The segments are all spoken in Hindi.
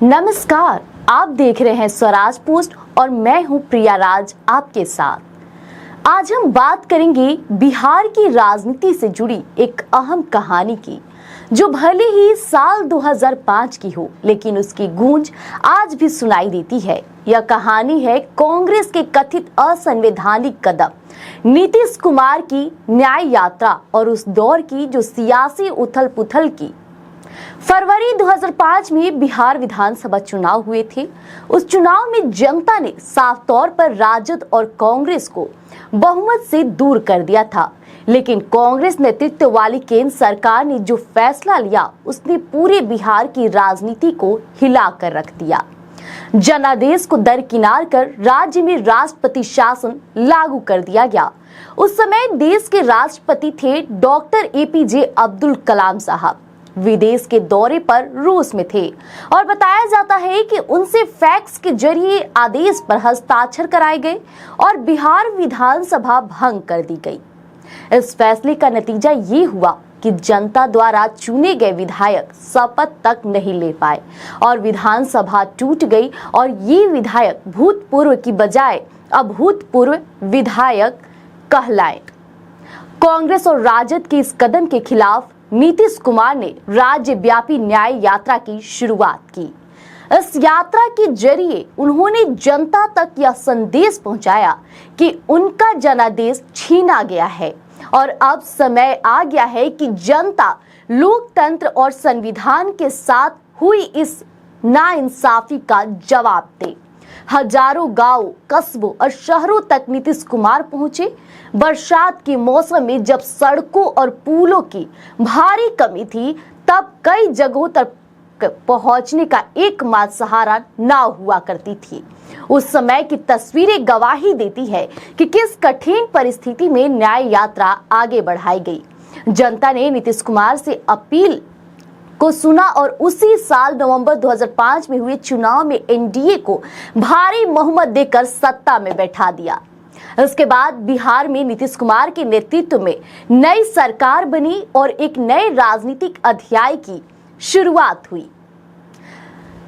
नमस्कार, आप देख रहे हैं स्वराज पोस्ट और मैं हूं प्रिया राज आपके साथ। आज हम बात करेंगे बिहार की राजनीति से जुड़ी एक अहम कहानी की, जो भले ही साल 2005 की हो, लेकिन उसकी गूंज आज भी सुनाई देती है। यह कहानी है कांग्रेस के कथित असंवैधानिक कदम, नीतीश कुमार की न्याय यात्रा और उस दौर की जो सियासी उथल पुथल की। फरवरी 2005 में बिहार विधानसभा चुनाव हुए थे। उस चुनाव में जनता ने साफ तौर पर राजद और कांग्रेस को बहुमत से दूर कर दिया था, लेकिन कांग्रेस नेतृत्व वाली केंद्र सरकार ने जो फैसला लिया, उसने पूरे बिहार की राजनीति को हिला कर रख दिया। जनादेश को दरकिनार कर राज्य में राष्ट्रपति शासन लागू कर दिया गया। उस समय देश के राष्ट्रपति थे डॉक्टर APJ अब्दुल कलाम साहब। विदेश के दौरे पर रूस में थे और बताया जाता है कि उनसे फैक्स के जरिए आदेश पर हस्ताक्षर कराए गए और बिहार विधानसभा भंग कर दी गई। इस फैसले का नतीजा ये हुआ कि जनता द्वारा चुने गए विधायक शपथ तक नहीं ले पाए और विधानसभा टूट गई और ये विधायक भूतपूर्व की बजाय अभूतपूर्व विधायक कहलाए। कांग्रेस और राजद के इस कदम के खिलाफ नीतीश कुमार ने राज्यव्यापी न्याय यात्रा की शुरुआत की। इस यात्रा के जरिए उन्होंने जनता तक यह संदेश पहुंचाया कि उनका जनादेश छीना गया है और अब समय आ गया है कि जनता लोकतंत्र और संविधान के साथ हुई इस नाइंसाफी का जवाब दे। हजारों गांव, कस्बों और शहरों तक नीतीश कुमार पहुंचे। बरसात के मौसम में जब सड़कों और पुलों की भारी कमी थी, तब कई जगहों तक पहुंचने का एकमात्र सहारा नाव हुआ करती थी। उस समय की तस्वीरें गवाही देती है कि किस कठिन परिस्थिति में न्याय यात्रा आगे बढ़ाई गई। जनता ने नीतीश कुमार से अपील को सुना और उसी साल नवंबर 2005 में हुए चुनाव में NDA को भारी बहुमत देकर सत्ता में बैठा दिया। इसके बाद बिहार में नीतीश कुमार के नेतृत्व में नई सरकार बनी और एक नए राजनीतिक अध्याय की शुरुआत हुई।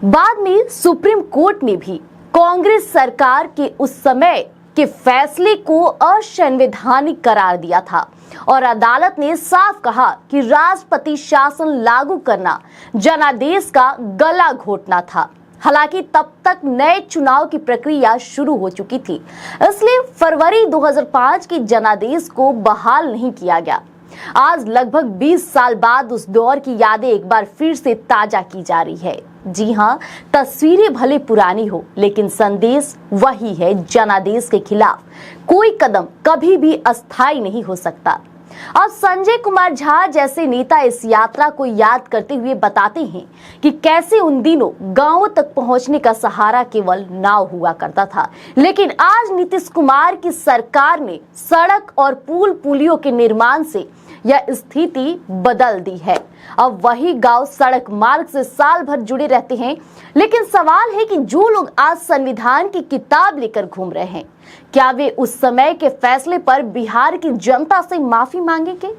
बाद में सुप्रीम कोर्ट ने भी कांग्रेस सरकार के उस समय के फैसले को असंवैधानिक करार दिया था और अदालत ने साफ कहा कि राष्ट्रपति शासन लागू करना जनादेश का गला घोटना था। हालांकि तब तक नए चुनाव की प्रक्रिया शुरू हो चुकी थी, इसलिए फरवरी 2005 के जनादेश को बहाल नहीं किया गया। आज लगभग 20 साल बाद उस दौर की यादें एक बार फिर से ताजा की जा रही है। जी हाँ, तस्वीरें भले पुरानी हो, लेकिन संदेश वही है। जनादेश के खिलाफ कोई कदम कभी भी अस्थायी नहीं हो सकता। अब संजय कुमार झा जैसे नेता इस यात्रा को याद करते हुए बताते हैं कि कैसे उन दिनों गांवों तक पहुंचने का सहारा केवल नाव हुआ करता था, लेकिन आज नीतीश कुमार की सरकार ने सड़क और पुल पुलियों के निर्माण से यह स्थिति बदल दी है। अब वही गांव सड़क मार्ग से साल भर जुड़े रहते हैं, लेकिन सवाल है कि जो लोग आज संविधान की किताब लेकर घूम रहे हैं, क्या वे उस समय के फैसले पर बिहार की जनता से माफी मांगेंगे?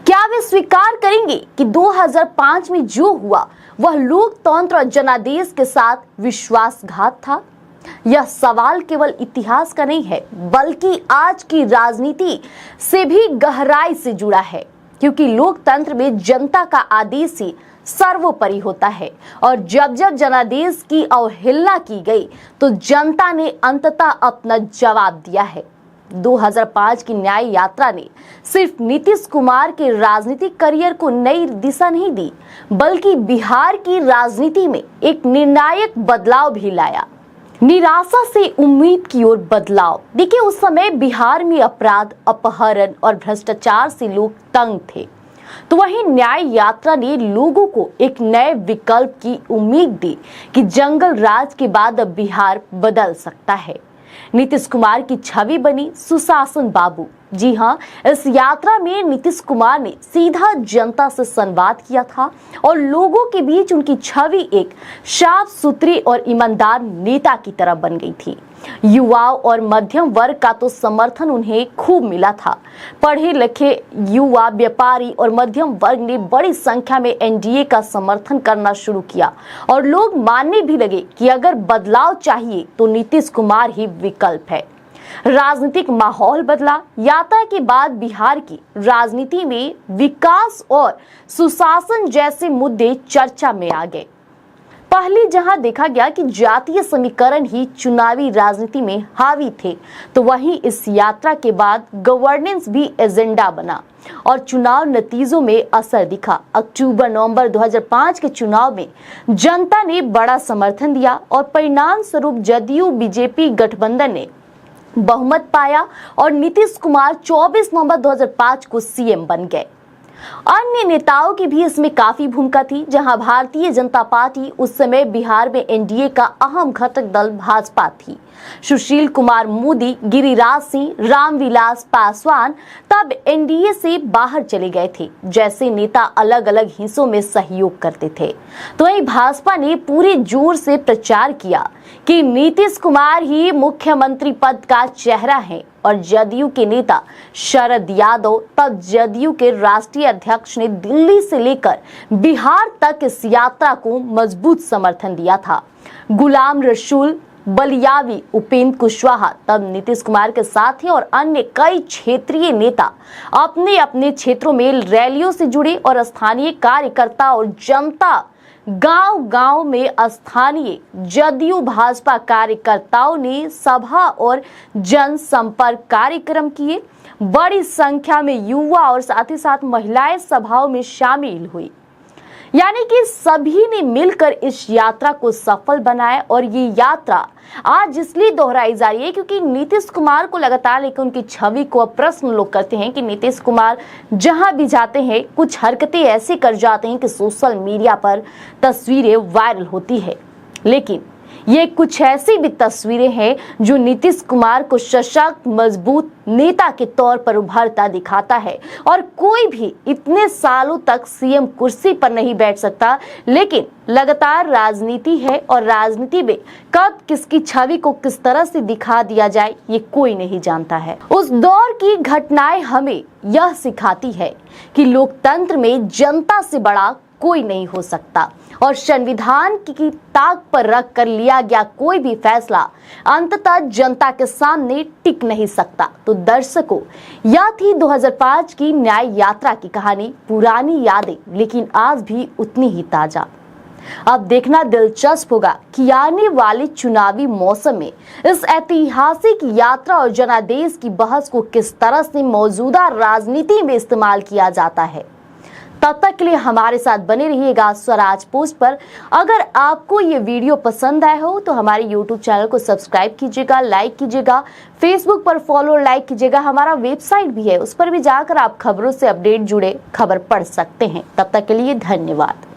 क्या वे स्वीकार करेंगे कि 2005 में जो हुआ वह लोकतंत्र और जनादेश के साथ विश्वासघात था? यह सवाल केवल इतिहास का नहीं है, बल्कि आज की राजनीति से भी गहराई से जुड़ा है, क्योंकि लोकतंत्र में जनता का आदेश ही सर्वोपरि होता है और जब जब जनादेश की अवहेलना की गई तो जनता ने अंततः अपना जवाब दिया है। 2005 की न्याय यात्रा ने सिर्फ नीतीश कुमार के राजनीतिक करियर को नई दिशा नहीं दी, बल्कि बिहार की राजनीति में एक निर्णायक बदलाव भी लाया। निराशा से उम्मीद की ओर बदलाव। देखिए, उस समय बिहार में अपराध, अपहरण और भ्रष्टाचार से लोग तंग थे, तो वहीं न्याय यात्रा ने लोगों को एक नए विकल्प की उम्मीद दी कि जंगल राज के बाद अब बिहार बदल सकता है। नीतीश कुमार की छवि बनी सुशासन बाबू, जी हां, इस यात्रा में नीतीश कुमार ने सीधा जनता से संवाद किया था और लोगों के बीच उनकी छवि एक साफ सुथरी और ईमानदार नेता की तरह बन गई थी। युवाओं और मध्यम वर्ग का तो समर्थन उन्हें खूब मिला था। पढ़े लिखे युवा, व्यापारी और मध्यम वर्ग ने बड़ी संख्या में एनडीए का समर्थन करना शुरू किया और लोग मानने भी लगे कि अगर बदलाव चाहिए तो नीतीश कुमार ही विकल्प है। राजनीतिक माहौल बदला। यात्रा के बाद बिहार की राजनीति में विकास और सुशासन जैसे मुद्दे चर्चा में आ गए। पहले जहां देखा गया कि जातीय समीकरण ही चुनावी राजनीति में हावी थे, तो वहीं इस यात्रा के बाद गवर्नेंस भी एजेंडा बना और चुनाव नतीजों में असर दिखा। अक्टूबर-नवंबर 2005 के चुनाव में जनता ने बड़ा समर्थन दिया और परिणाम स्वरूप जदयू बीजेपी गठबंधन ने बहुमत पाया और नीतीश कुमार 24 नवंबर 2005 को सीएम बन गए। अन्य नेताओं की भी इसमें काफी भूमिका थी। जहां भारतीय जनता पार्टी उस समय बिहार में एनडीए का अहम घटक दल भाजपा थी। सुशील कुमार मोदी, गिरिराज सिंह, रामविलास पासवान तब एनडीए से बाहर चले गए थे। जैसे नेता अलग अलग हिस्सों में सहयोग करते थे, तो वहीं भाजपा ने पूरे जोर से प्रचार किया कि नीतीश कुमार ही मुख्यमंत्री पद का चेहरा है और जदयू के नेता शरद यादव, तब जदयू के राष्ट्रीय अध्यक्ष, ने दिल्ली से लेकर बिहार तक इस यात्रा को मजबूत समर्थन दिया था। गुलाम रसूल, बलियावी, उपेंद्र कुशवाहा तब नीतीश कुमार के साथ थे और अन्य कई क्षेत्रीय नेता अपने अपने क्षेत्रों में रैलियों से जुड़े और स्थानीय कार्यकर्ता और जनता गांव-गांव में स्थानीय जदयू भाजपा कार्यकर्ताओं ने सभा और जनसंपर्क कार्यक्रम किए। बड़ी संख्या में युवा और साथ ही साथ महिलाएं सभाओं में शामिल हुई। यानी कि सभी ने मिलकर इस यात्रा को सफल बनाया और ये यात्रा आज इसलिए दोहराई जा रही है क्योंकि नीतीश कुमार को लगातार लेकर उनकी छवि को प्रश्न लोग करते हैं कि नीतीश कुमार जहां भी जाते हैं कुछ हरकतें ऐसी कर जाते हैं कि सोशल मीडिया पर तस्वीरें वायरल होती है। लेकिन ये कुछ ऐसी भी तस्वीरें हैं जो नीतीश कुमार को सशक्त मजबूत नेता के तौर पर उभरता दिखाता है और कोई भी इतने सालों तक सीएम कुर्सी पर नहीं बैठ सकता। लेकिन लगातार राजनीति है और राजनीति में कब किसकी छवि को किस तरह से दिखा दिया जाए ये कोई नहीं जानता है। उस दौर की घटनाएं हमें यह सिखाती है कि लोकतंत्र में जनता से बड़ा कोई नहीं हो सकता और संविधान की ताक पर रख कर लिया गया कोई भी फैसला अंततः जनता के सामने टिक नहीं सकता। तो दर्शकों, यह थी 2005 की न्याय यात्रा की कहानी। पुरानी यादें लेकिन आज भी उतनी ही ताजा। अब देखना दिलचस्प होगा कि आने वाले चुनावी मौसम में इस ऐतिहासिक यात्रा और जनादेश की बहस को किस तरह से मौजूदा राजनीति में इस्तेमाल किया जाता है। तब तक के लिए हमारे साथ बने रहिएगा स्वराज पोस्ट पर। अगर आपको ये वीडियो पसंद आया हो तो हमारे YouTube चैनल को सब्सक्राइब कीजिएगा, लाइक कीजिएगा, फेसबुक पर फॉलो और लाइक कीजिएगा। हमारा वेबसाइट भी है, उस पर भी जाकर आप खबरों से अपडेट जुड़े खबर पढ़ सकते हैं। तब तक के लिए धन्यवाद।